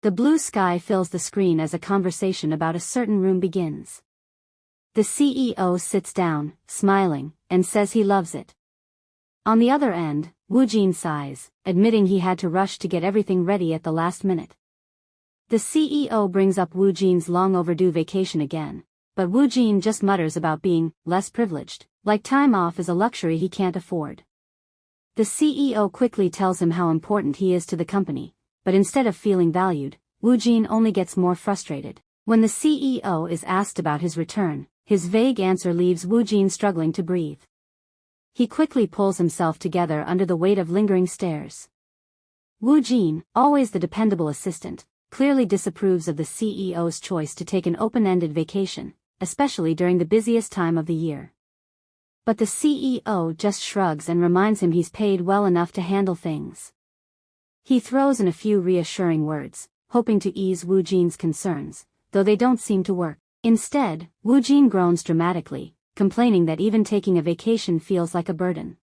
The blue sky fills the screen as a conversation about a certain room begins. The CEO sits down, smiling, and says he loves it. On the other end, Woo-jin sighs, admitting he had to rush to get everything ready at the last minute. The CEO brings up Woo-jin's long overdue vacation again, but Woo-jin just mutters about being less privileged, like time off is a luxury he can't afford. The CEO quickly tells him how important he is to the company, but instead of feeling valued, Woo-jin only gets more frustrated. When the CEO is asked about his return, his vague answer leaves Woo-jin struggling to breathe. He quickly pulls himself together under the weight of lingering stares. Woo-jin, always the dependable assistant, clearly disapproves of the CEO's choice to take an open-ended vacation, especially during the busiest time of the year. But the CEO just shrugs and reminds him he's paid well enough to handle things. He throws in a few reassuring words, hoping to ease Woo-jin's concerns, though they don't seem to work. Instead, Woo-jin groans dramatically, complaining that even taking a vacation feels like a burden.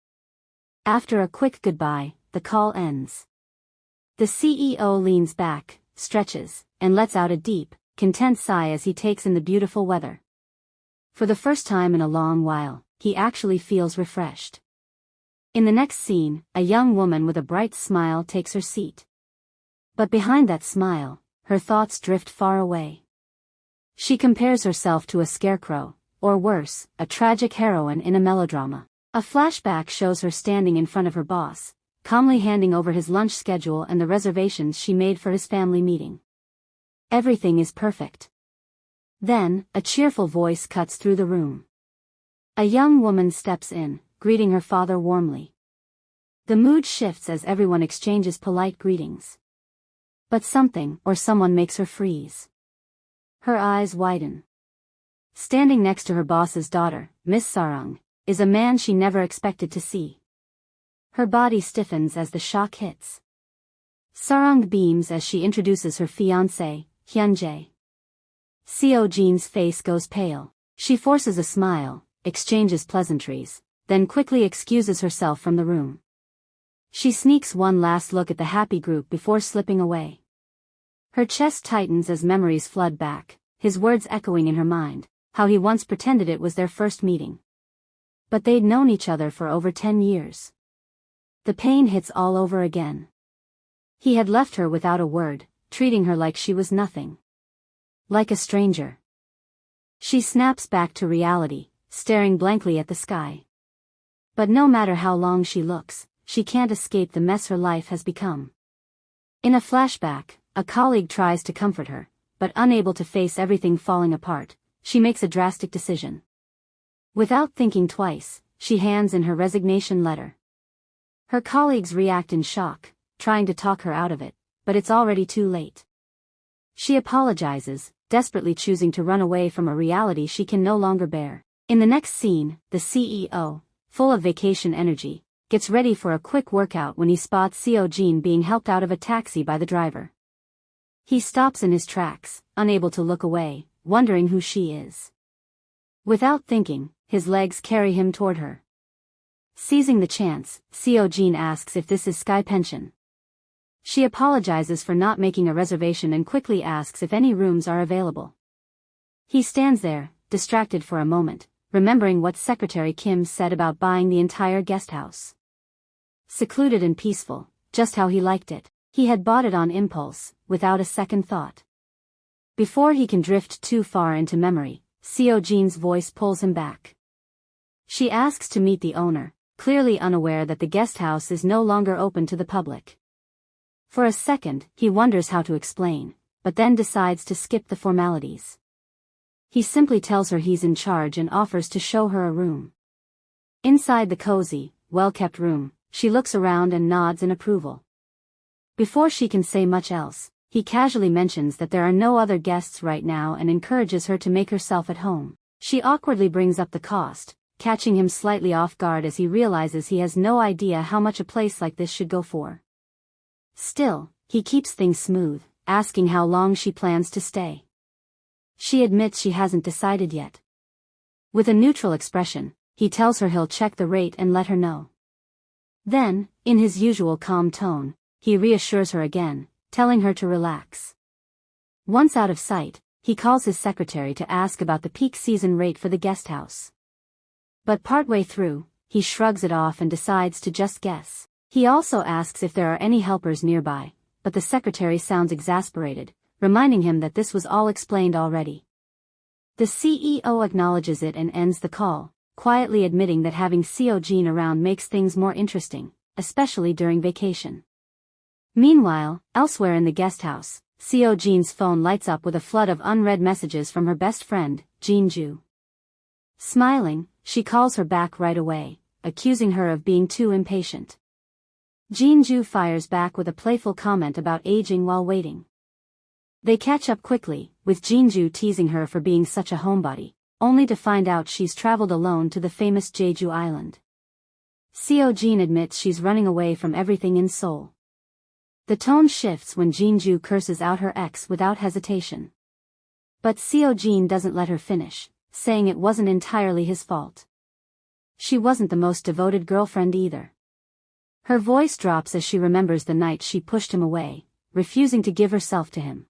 After a quick goodbye, the call ends. The CEO leans back, stretches, and lets out a deep, content sigh as he takes in the beautiful weather. For the first time in a long while, he actually feels refreshed. In the next scene, a young woman with a bright smile takes her seat. But behind that smile, her thoughts drift far away. She compares herself to a scarecrow, or worse, a tragic heroine in a melodrama. A flashback shows her standing in front of her boss, calmly handing over his lunch schedule and the reservations she made for his family meeting. Everything is perfect. Then, a cheerful voice cuts through the room. A young woman steps in, greeting her father warmly. The mood shifts as everyone exchanges polite greetings. But something or someone makes her freeze. Her eyes widen. Standing next to her boss's daughter, Miss Sarang, is a man she never expected to see. Her body stiffens as the shock hits. Sarang beams as she introduces her fiancé, Hyun-jae. Seo Jin's face goes pale. She forces a smile, exchanges pleasantries, then quickly excuses herself from the room. She sneaks one last look at the happy group before slipping away. Her chest tightens as memories flood back, his words echoing in her mind, how he once pretended it was their first meeting. But they'd known each other for over 10 years. The pain hits all over again. He had left her without a word, treating her like she was nothing. Like a stranger. She snaps back to reality, staring blankly at the sky. But no matter how long she looks, she can't escape the mess her life has become. In a flashback, a colleague tries to comfort her, but unable to face everything falling apart, she makes a drastic decision. Without thinking twice, she hands in her resignation letter. Her colleagues react in shock, trying to talk her out of it, but it's already too late. She apologizes, desperately choosing to run away from a reality she can no longer bear. In the next scene, the CEO, full of vacation energy, gets ready for a quick workout when he spots Seo Jin being helped out of a taxi by the driver. He stops in his tracks, unable to look away, wondering who she is. Without thinking, his legs carry him toward her. Seizing the chance, Seo Jin asks if this is Sky Pension. She apologizes for not making a reservation and quickly asks if any rooms are available. He stands there, distracted for a moment, remembering what Secretary Kim said about buying the entire guest house. Secluded and peaceful, just how he liked it. He had bought it on impulse, without a second thought. Before he can drift too far into memory, Seo Jin's voice pulls him back. She asks to meet the owner, clearly unaware that the guest house is no longer open to the public. For a second, he wonders how to explain, but then decides to skip the formalities. He simply tells her he's in charge and offers to show her a room. Inside the cozy, well-kept room, she looks around and nods in approval. Before she can say much else, he casually mentions that there are no other guests right now and encourages her to make herself at home. She awkwardly brings up the cost, catching him slightly off guard as he realizes he has no idea how much a place like this should go for. Still, he keeps things smooth, asking how long she plans to stay. She admits she hasn't decided yet. With a neutral expression, he tells her he'll check the rate and let her know. Then, in his usual calm tone, he reassures her again, telling her to relax. Once out of sight, he calls his secretary to ask about the peak season rate for the guest house. But partway through, he shrugs it off and decides to just guess. He also asks if there are any helpers nearby, but the secretary sounds exasperated, reminding him that this was all explained already. The CEO acknowledges it and ends the call, quietly admitting that having Seo Jin around makes things more interesting, especially during vacation. Meanwhile, elsewhere in the guest house, Seo Jin's phone lights up with a flood of unread messages from her best friend, Jin-ju. Smiling, she calls her back right away, accusing her of being too impatient. Jin-ju fires back with a playful comment about aging while waiting. They catch up quickly, with Jin-ju teasing her for being such a homebody, only to find out she's traveled alone to the famous Jeju Island. Seo Jin admits she's running away from everything in Seoul. The tone shifts when Jin-ju curses out her ex without hesitation. But Seo Jin doesn't let her finish, saying it wasn't entirely his fault. She wasn't the most devoted girlfriend either. Her voice drops as she remembers the night she pushed him away, refusing to give herself to him.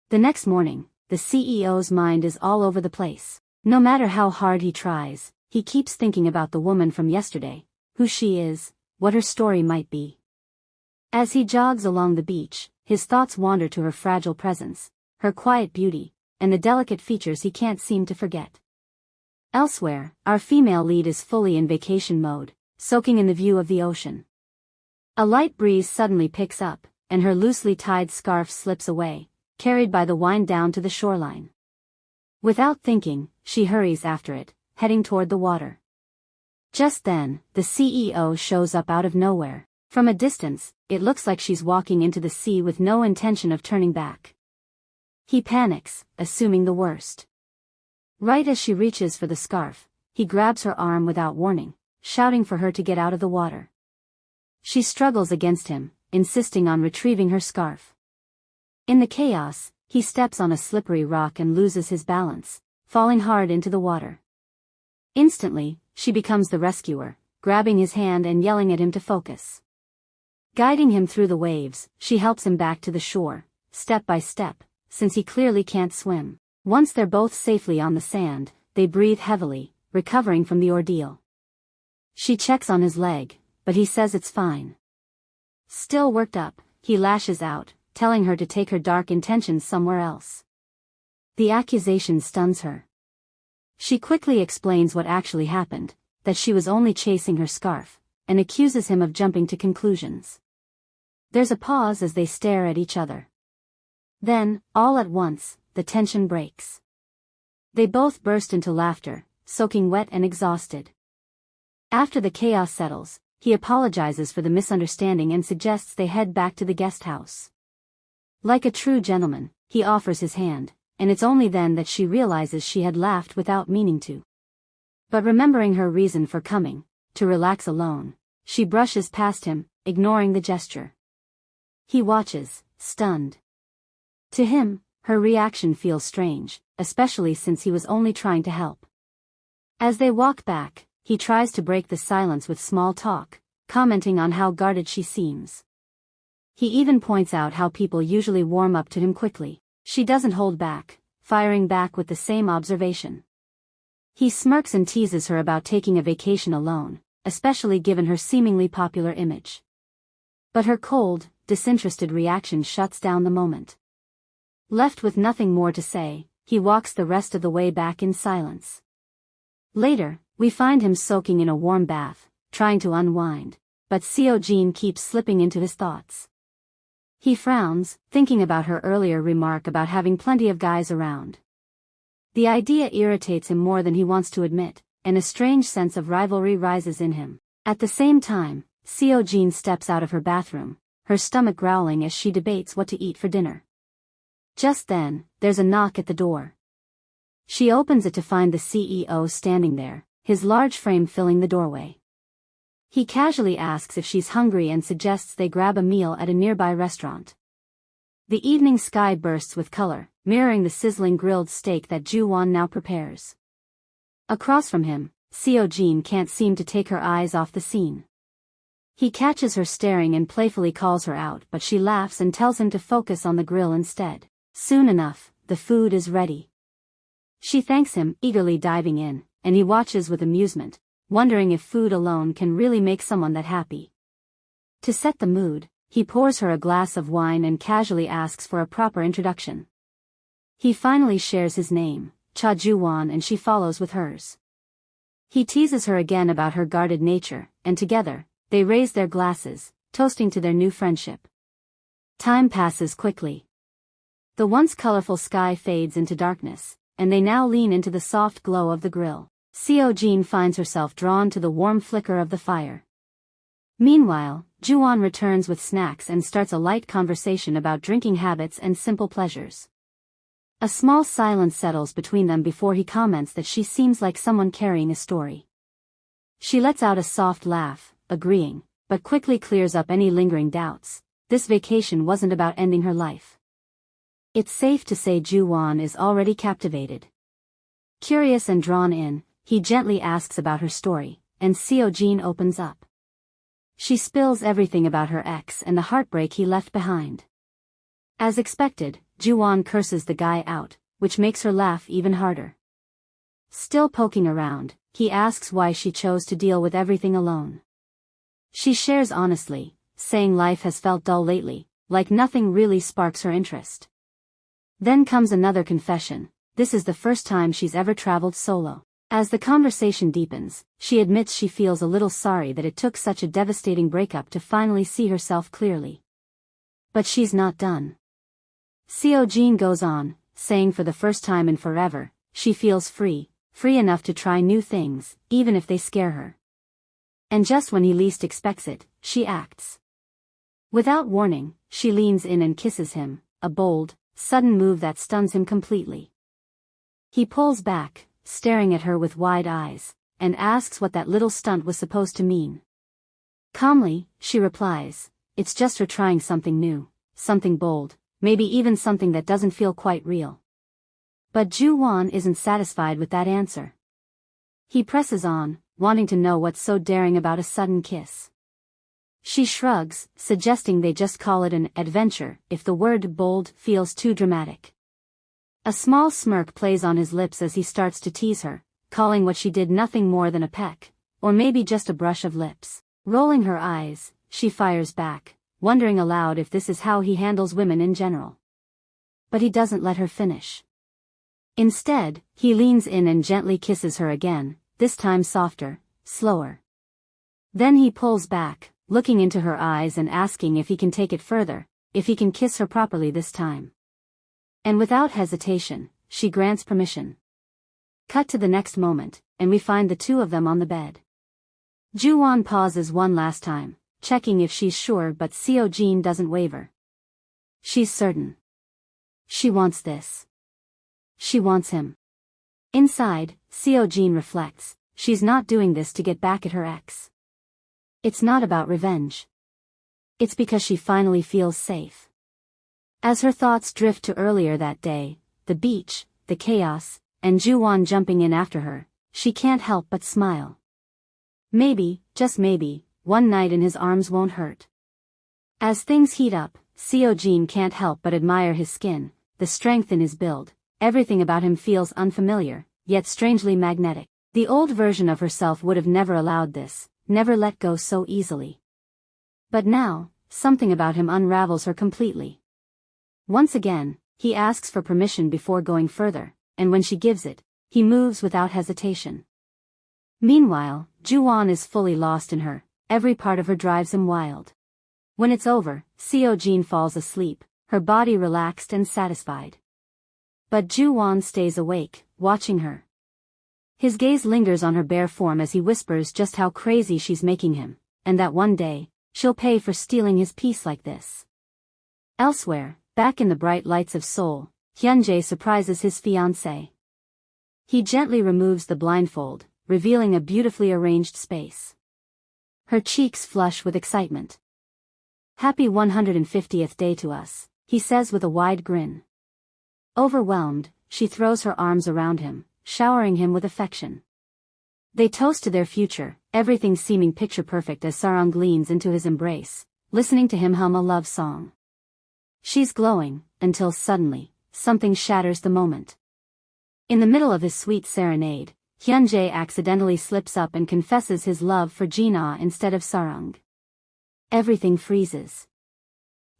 The next morning, the CEO's mind is all over the place. No matter how hard he tries, he keeps thinking about the woman from yesterday, who she is, what her story might be. As he jogs along the beach, his thoughts wander to her fragile presence, her quiet beauty, and the delicate features he can't seem to forget. Elsewhere, our female lead is fully in vacation mode, soaking in the view of the ocean. A light breeze suddenly picks up, and her loosely tied scarf slips away, carried by the wind down to the shoreline. Without thinking, she hurries after it, heading toward the water. Just then, the CEO shows up out of nowhere. From a distance, it looks like she's walking into the sea with no intention of turning back. He panics, assuming the worst. Right as she reaches for the scarf, he grabs her arm without warning, shouting for her to get out of the water. She struggles against him, insisting on retrieving her scarf. In the chaos, he steps on a slippery rock and loses his balance, falling hard into the water. Instantly, she becomes the rescuer, grabbing his hand and yelling at him to focus. Guiding him through the waves, she helps him back to the shore, step by step, since he clearly can't swim. Once they're both safely on the sand, they breathe heavily, recovering from the ordeal. She checks on his leg, but he says it's fine. Still worked up, he lashes out, telling her to take her dark intentions somewhere else. The accusation stuns her. She quickly explains what actually happened, that she was only chasing her scarf, and accuses him of jumping to conclusions. There's a pause as they stare at each other. Then, all at once, the tension breaks. They both burst into laughter, soaking wet and exhausted. After the chaos settles, he apologizes for the misunderstanding and suggests they head back to the guest house. Like a true gentleman, he offers his hand, and it's only then that she realizes she had laughed without meaning to. But remembering her reason for coming, to relax alone, she brushes past him, ignoring the gesture. He watches, stunned. To him, her reaction feels strange, especially since he was only trying to help. As they walk back, he tries to break the silence with small talk, commenting on how guarded she seems. He even points out how people usually warm up to him quickly. She doesn't hold back, firing back with the same observation. He smirks and teases her about taking a vacation alone, especially given her seemingly popular image. But her cold, disinterested reaction shuts down the moment. Left with nothing more to say, he walks the rest of the way back in silence. Later, we find him soaking in a warm bath, trying to unwind, but Seo Jin keeps slipping into his thoughts. He frowns, thinking about her earlier remark about having plenty of guys around. The idea irritates him more than he wants to admit, and a strange sense of rivalry rises in him. At the same time, Seo Jin steps out of her bathroom, her stomach growling as she debates what to eat for dinner. Just then, there's a knock at the door. She opens it to find the CEO standing there, his large frame filling the doorway. He casually asks if she's hungry and suggests they grab a meal at a nearby restaurant. The evening sky bursts with color, mirroring the sizzling grilled steak that Joo-wan now prepares. Across from him, Seo Jin can't seem to take her eyes off the scene. He catches her staring and playfully calls her out, but she laughs and tells him to focus on the grill instead. Soon enough, the food is ready. She thanks him, eagerly diving in, and he watches with amusement, wondering if food alone can really make someone that happy. To set the mood, he pours her a glass of wine and casually asks for a proper introduction. He finally shares his name, Cha Joo-wan, and she follows with hers. He teases her again about her guarded nature, and together, they raise their glasses, toasting to their new friendship. Time passes quickly. The once colorful sky fades into darkness, and they now lean into the soft glow of the grill. Seo Hyun finds herself drawn to the warm flicker of the fire. Meanwhile, Joo-wan returns with snacks and starts a light conversation about drinking habits and simple pleasures. A small silence settles between them before he comments that she seems like someone carrying a story. She lets out a soft laugh, agreeing, but quickly clears up any lingering doubts. This vacation wasn't about ending her life. It's safe to say Joo-wan is already captivated. Curious and drawn in, he gently asks about her story, and Seo Hyun opens up. She spills everything about her ex and the heartbreak he left behind. As expected, Joo-wan curses the guy out, which makes her laugh even harder. Still poking around, he asks why she chose to deal with everything alone. She shares honestly, saying life has felt dull lately, like nothing really sparks her interest. Then comes another confession. This is the first time she's ever traveled solo. As the conversation deepens, she admits she feels a little sorry that it took such a devastating breakup to finally see herself clearly. But she's not done. Seo Hyun goes on, saying for the first time in forever, she feels free enough to try new things, even if they scare her. And just when he least expects it, she acts. Without warning, she leans in and kisses him, a bold, sudden move that stuns him completely. He pulls back, staring at her with wide eyes, and asks what that little stunt was supposed to mean. Calmly, she replies, it's just her trying something new, something bold, maybe even something that doesn't feel quite real. But Joo-wan isn't satisfied with that answer. He presses on, wanting to know what's so daring about a sudden kiss. She shrugs, suggesting they just call it an adventure if the word bold feels too dramatic. A small smirk plays on his lips as he starts to tease her, calling what she did nothing more than a peck, or maybe just a brush of lips. Rolling her eyes, she fires back, wondering aloud if this is how he handles women in general. But he doesn't let her finish. Instead, he leans in and gently kisses her again, this time softer, slower. Then he pulls back, looking into her eyes and asking if he can take it further, if he can kiss her properly this time. And without hesitation, she grants permission. Cut to the next moment, and we find the two of them on the bed. Joo-wan pauses one last time, checking if she's sure, but Seo Hyun doesn't waver. She's certain. She wants this. She wants him. Inside, Seo Hyun reflects, she's not doing this to get back at her ex. It's not about revenge. It's because she finally feels safe. As her thoughts drift to earlier that day, the beach, the chaos, and Joo-wan jumping in after her, she can't help but smile. Maybe, just maybe, one night in his arms won't hurt. As things heat up, Seo Hyun can't help but admire his skin, the strength in his build. Everything about him feels unfamiliar, yet strangely magnetic. The old version of herself would have never allowed this, never let go so easily. But now, something about him unravels her completely. Once again, he asks for permission before going further, and when she gives it, he moves without hesitation. Meanwhile, Joo-wan is fully lost in her, every part of her drives him wild. When it's over, Seo Hyun falls asleep, her body relaxed and satisfied. But Joo-wan stays awake, watching her. His gaze lingers on her bare form as he whispers just how crazy she's making him, and that one day, she'll pay for stealing his peace like this. Elsewhere, back in the bright lights of Seoul, Hyun-jae surprises his fiancée. He gently removes the blindfold, revealing a beautifully arranged space. Her cheeks flush with excitement. "Happy 150th day to us," he says with a wide grin. Overwhelmed, she throws her arms around him, showering him with affection. They toast to their future, everything seeming picture-perfect as Sarang leans into his embrace, listening to him hum a love song. She's glowing, until suddenly, something shatters the moment. In the middle of his sweet serenade, Hyun-jae accidentally slips up and confesses his love for Jin-ah instead of Sarung. Everything freezes.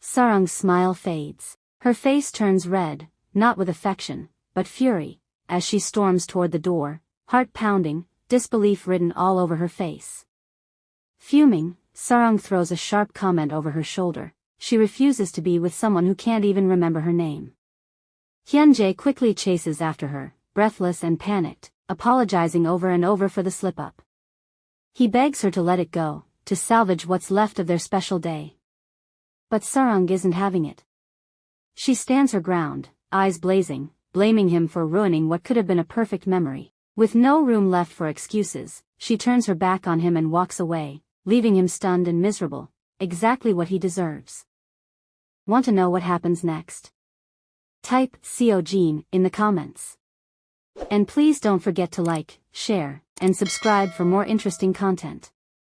Sarung's smile fades. Her face turns red, not with affection, but fury, as she storms toward the door, heart pounding, disbelief written all over her face. Fuming, Sarung throws a sharp comment over her shoulder. She refuses to be with someone who can't even remember her name. Hyun-jae quickly chases after her, breathless and panicked, apologizing over and over for the slip-up. He begs her to let it go, to salvage what's left of their special day. But Sarung isn't having it. She stands her ground, eyes blazing, blaming him for ruining what could have been a perfect memory. With no room left for excuses, she turns her back on him and walks away, leaving him stunned and miserable, exactly what he deserves. Want to know what happens next? Type Seo Hyun-jin in the comments. And please don't forget to like, share, and subscribe for more interesting content.